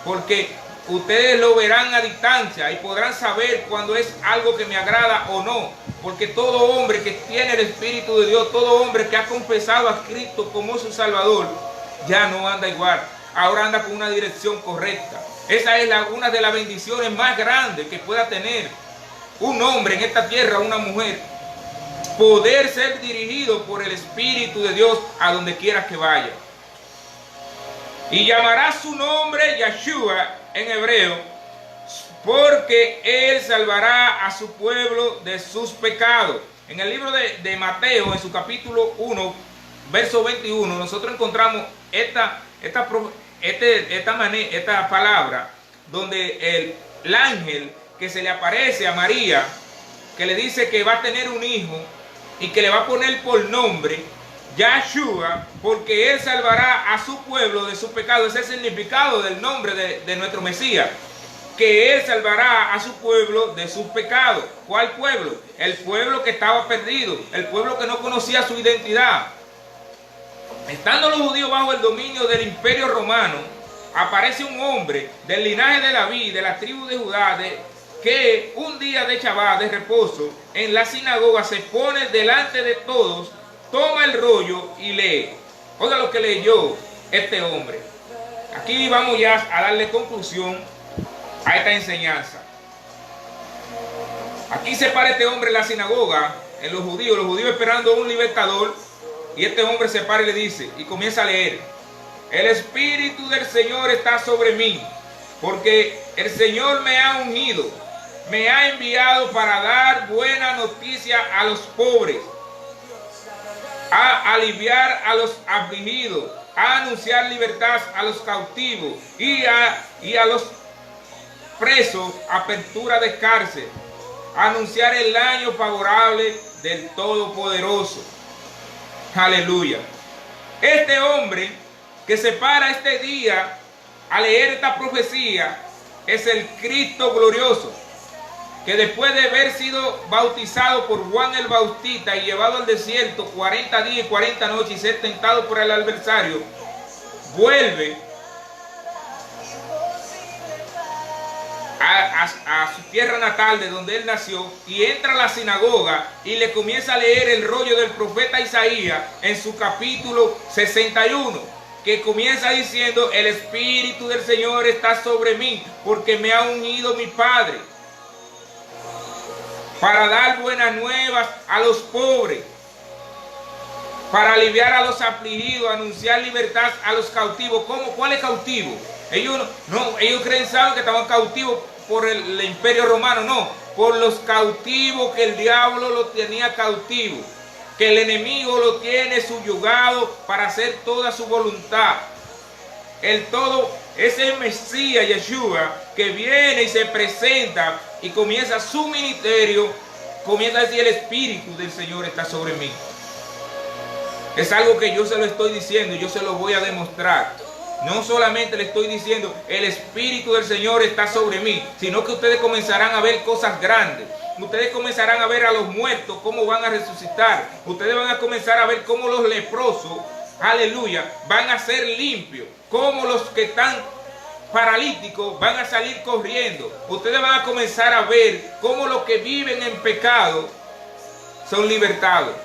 porque ustedes lo verán a distancia y podrán saber cuando es algo que me agrada o no. Porque todo hombre que tiene el Espíritu de Dios, todo hombre que ha confesado a Cristo como su Salvador, ya no anda igual. Ahora anda con una dirección correcta. Esa es una de las bendiciones más grandes que pueda tener un hombre en esta tierra, una mujer. Poder ser dirigido por el Espíritu de Dios a donde quiera que vaya. Y llamará su nombre Yeshua en hebreo, porque él salvará a su pueblo de sus pecados. En el libro de Mateo, en su capítulo 1, verso 21, nosotros encontramos esta palabra, donde el ángel que se le aparece a María, que le dice que va a tener un hijo y que le va a poner por nombre Yeshua, porque él salvará a su pueblo de su pecado. Ese es el significado del nombre de nuestro Mesías, que él salvará a su pueblo de sus pecados. ¿Cuál pueblo? El pueblo que estaba perdido, el pueblo que no conocía su identidad. Estando los judíos bajo el dominio del imperio romano, aparece un hombre del linaje de David, de la tribu de Judá, que un día de Shabbat, de reposo, en la sinagoga se pone delante de todos, toma el rollo y lee. Oiga lo que leyó este hombre. Aquí vamos ya a darle conclusión a esta enseñanza. Aquí se para este hombre en la sinagoga, en los judíos esperando un libertador, y este hombre se para y le dice, y comienza a leer: el Espíritu del Señor está sobre mí, porque el Señor me ha ungido, me ha enviado para dar buena noticia a los pobres, a aliviar a los afligidos, a anunciar libertad a los cautivos y a los presos apertura de cárcel, a anunciar el año favorable del Todopoderoso. Aleluya. Este hombre que se para este día a leer esta profecía es el Cristo glorioso, que después de haber sido bautizado por Juan el Bautista y llevado al desierto 40 días y 40 noches y ser tentado por el adversario, vuelve a su tierra natal, de donde él nació, y entra a la sinagoga y le comienza a leer el rollo del profeta Isaías en su capítulo 61, que comienza diciendo: el Espíritu del Señor está sobre mí, porque me ha ungido mi Padre para dar buenas nuevas a los pobres, para aliviar a los afligidos, anunciar libertad a los cautivos. ¿Cómo? ¿Cuál es cautivo? Ellos saben que estaban cautivos por el imperio romano. No, por los cautivos que el diablo lo tenía cautivo, que el enemigo lo tiene subyugado para hacer toda su voluntad. Ese Mesías Yeshua que viene y se presenta y comienza su ministerio, comienza a decir: el Espíritu del Señor está sobre mí. Es algo que yo se lo estoy diciendo y yo se lo voy a demostrar. No solamente le estoy diciendo: el Espíritu del Señor está sobre mí, sino que ustedes comenzarán a ver cosas grandes. Ustedes comenzarán a ver a los muertos cómo van a resucitar. Ustedes van a comenzar a ver cómo los leprosos, aleluya, van a ser limpios. Cómo los que están paralíticos van a salir corriendo. Ustedes van a comenzar a ver cómo los que viven en pecado son libertados.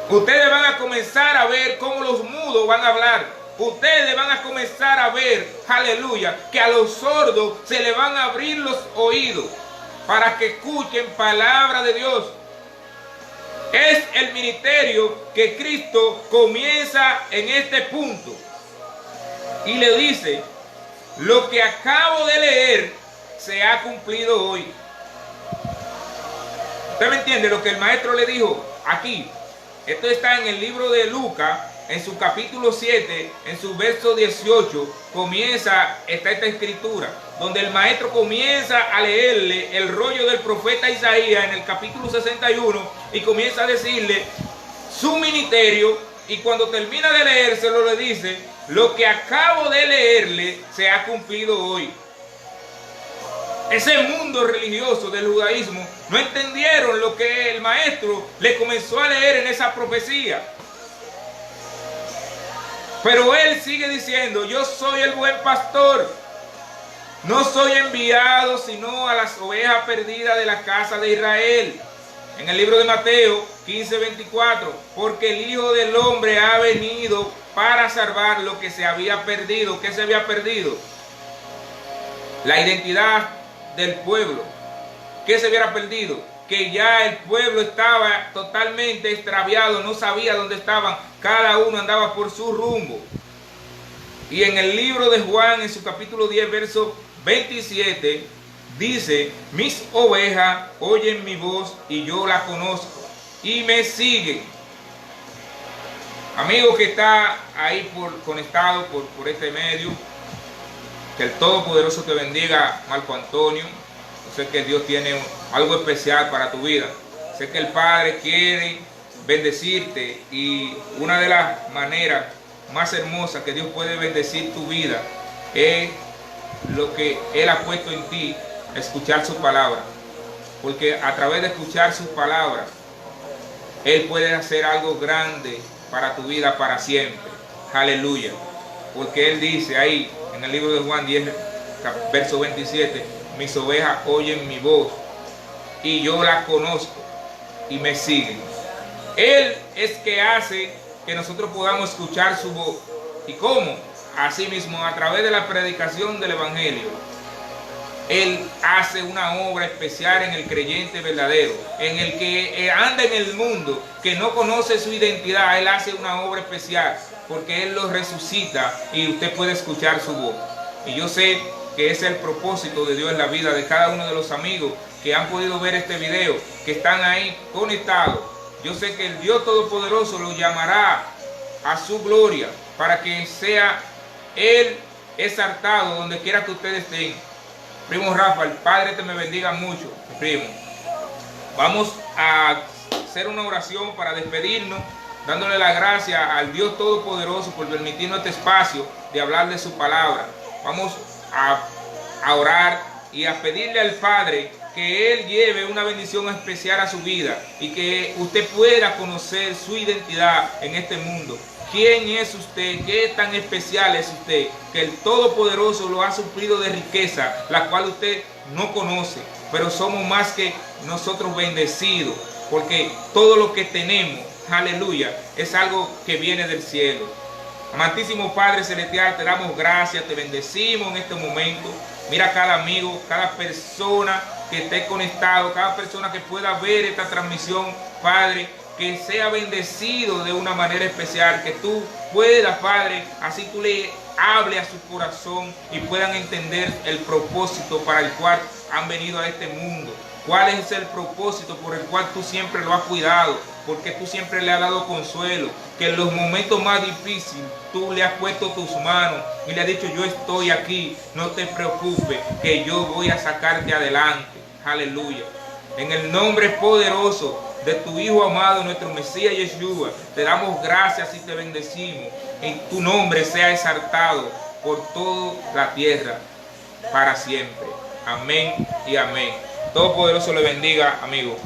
Ustedes van a comenzar a ver cómo los mudos van a hablar. Ustedes van a comenzar a ver, aleluya, que a los sordos se les van a abrir los oídos para que escuchen palabra de Dios. Es el ministerio que Cristo comienza en este punto. Y le dice: lo que acabo de leer se ha cumplido hoy. ¿Usted me entiende lo que el maestro le dijo aquí? Esto está en el libro de Lucas, en su capítulo 7, en su verso 18, está esta escritura, donde el maestro comienza a leerle el rollo del profeta Isaías en el capítulo 61 y comienza a decirle su ministerio, y cuando termina de leérselo le dice: lo que acabo de leerle se ha cumplido hoy. Ese mundo religioso del judaísmo no entendieron lo que el maestro le comenzó a leer en esa profecía. Pero él sigue diciendo: yo soy el buen pastor. No soy enviado sino a las ovejas perdidas de la casa de Israel. En el libro de Mateo 15:24, porque el Hijo del Hombre ha venido para salvar lo que se había perdido. ¿Qué se había perdido? La identidad del pueblo. ¿Qué se hubiera perdido? Que ya el pueblo estaba totalmente extraviado, no sabía dónde estaban, cada uno andaba por su rumbo. Y en el libro de Juan, en su capítulo 10, verso 27, dice: mis ovejas oyen mi voz y yo la conozco y me siguen. Amigo que está ahí conectado por este medio, que el Todopoderoso te bendiga, Marco Antonio. Yo sé que Dios tiene algo especial para tu vida. Sé que el Padre quiere bendecirte, y una de las maneras más hermosas que Dios puede bendecir tu vida es lo que Él ha puesto en ti: escuchar su palabra. Porque a través de escuchar sus palabras, Él puede hacer algo grande para tu vida para siempre. Aleluya. Porque Él dice ahí en el libro de Juan 10, verso 27, mis ovejas oyen mi voz y yo la conozco y me siguen. Él es que hace que nosotros podamos escuchar su voz. ¿Y cómo? Asimismo, a través de la predicación del Evangelio. Él hace una obra especial en el creyente verdadero, en el que anda en el mundo, que no conoce su identidad. Él hace una obra especial porque Él lo resucita y usted puede escuchar su voz. Y yo sé que ese es el propósito de Dios en la vida de cada uno de los amigos que han podido ver este video, que están ahí conectados. Yo sé que el Dios Todopoderoso lo llamará a su gloria para que sea Él exaltado donde quiera que ustedes estén. Primo Rafa, el Padre te me bendiga mucho, primo. Vamos a hacer una oración para despedirnos, dándole la gracia al Dios Todopoderoso por permitirnos este espacio de hablar de su palabra. Vamos a orar y a pedirle al Padre que Él lleve una bendición especial a su vida y que usted pueda conocer su identidad en este mundo. ¿Quién es usted? ¿Qué tan especial es usted? Que el Todopoderoso lo ha suplido de riqueza, la cual usted no conoce. Pero somos más que nosotros bendecidos, porque todo lo que tenemos, aleluya, es algo que viene del cielo. Amantísimo Padre Celestial, te damos gracias, te bendecimos en este momento. Mira cada amigo, cada persona que esté conectado, cada persona que pueda ver esta transmisión, Padre, que sea bendecido de una manera especial, que tú puedas, Padre, así tú le hables a su corazón y puedan entender el propósito para el cual han venido a este mundo. ¿Cuál es el propósito por el cual tú siempre lo has cuidado? porque tú siempre le has dado consuelo, que en los momentos más difíciles tú le has puesto tus manos y le has dicho, yo estoy aquí, no te preocupes, que yo voy a sacarte adelante. Aleluya. En el nombre poderoso de tu Hijo amado, nuestro Mesías Yeshua, te damos gracias y te bendecimos. Y tu nombre sea exaltado por toda la tierra para siempre. Amén y amén. Todopoderoso le bendiga, amigo.